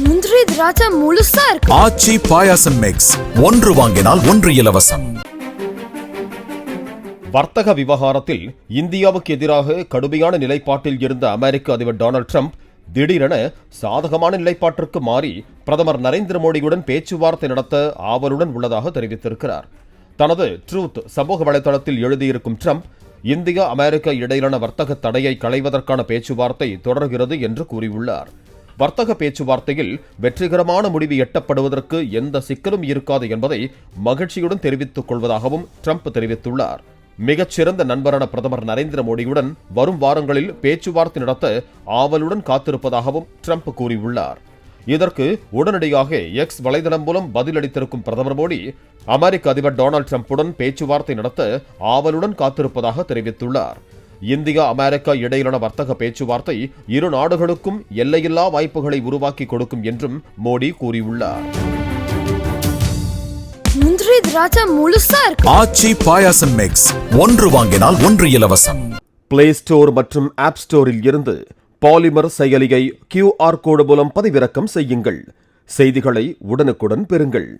முந்திரி திராட்சை முழுசா இருக்கு. ஆச்சி பாயாசம் மிக்ஸ், ஒன்று வாங்கினால் ஒன்று இலவசம். வர்த்தக விவகாரத்தில் இந்தியாவுக்கு எதிராக கடுமையான நிலைப்பாட்டில் இருந்த அமெரிக்க அதிபர் டொனால்ட் ட்ரம்ப் திடீரென சாதகமான நிலைப்பாட்டிற்கு மாறி பிரதமர் நரேந்திர மோடியுடன் பேச்சுவார்த்தை நடத்த ஆவலுடன் உள்ளதாக தெரிவித்திருக்கிறார். தனது ட்ரூத் சமூக வலைதளத்தில் எழுதியிருக்கும் ட்ரம்ப், இந்தியா அமெரிக்கா இடையிலான வர்த்தக தடையை களைவதற்கான பேச்சுவார்த்தை தொடர்கிறது என்று கூறியுள்ளார். வர்த்தக பேச்சுவார்த்தையில் வெற்றிகரமான முடிவு எட்டப்படுவதற்கு எந்த சிக்கலும் இருக்காது என்பதை மகிழ்ச்சியுடன் தெரிவித்துக் கொள்வதாகவும் ட்ரம்ப் தெரிவித்துள்ளார். மிகச்சிறந்த நண்பரான பிரதமர் நரேந்திர மோடியுடன் வரும் வாரங்களில் பேச்சுவார்த்தை நடத்த ஆவலுடன் காத்திருப்பதாகவும் ட்ரம்ப் கூறியுள்ளார். இதற்கு உடனடியாக எக்ஸ் வலைதளம் மூலம் பதிலளித்திருக்கும் பிரதமர் மோடி, அமெரிக்க அதிபர் டொனால்ட் ட்ரம்புடன் பேச்சுவார்த்தை நடத்த ஆவலுடன் காத்திருப்பதாக தெரிவித்துள்ளார். இந்தியா அமெரிக்கா இடையிலான வர்த்தக பேச்சுவார்த்தை இரு நாடுகளுக்கும் எல்லையில்லா வாய்ப்புகளை உருவாக்கி கொடுக்கும் என்றும் மோடி கூறியுள்ளார். முந்திரி திராட்சை முழுசா இருக்கு. ஆச்சி பாயாசம் மிக்ஸ், ஒன்று வாங்கினால் ஒன்று இலவசம். பிளே ஸ்டோர் மற்றும் ஆப் ஸ்டோரில் இருந்து பாலிமர் செயலியை QR கோடு மூலம் பதிவிறக்கம் செய்யுங்கள். செய்திகளை உடனுக்குடன் பெறுங்கள்.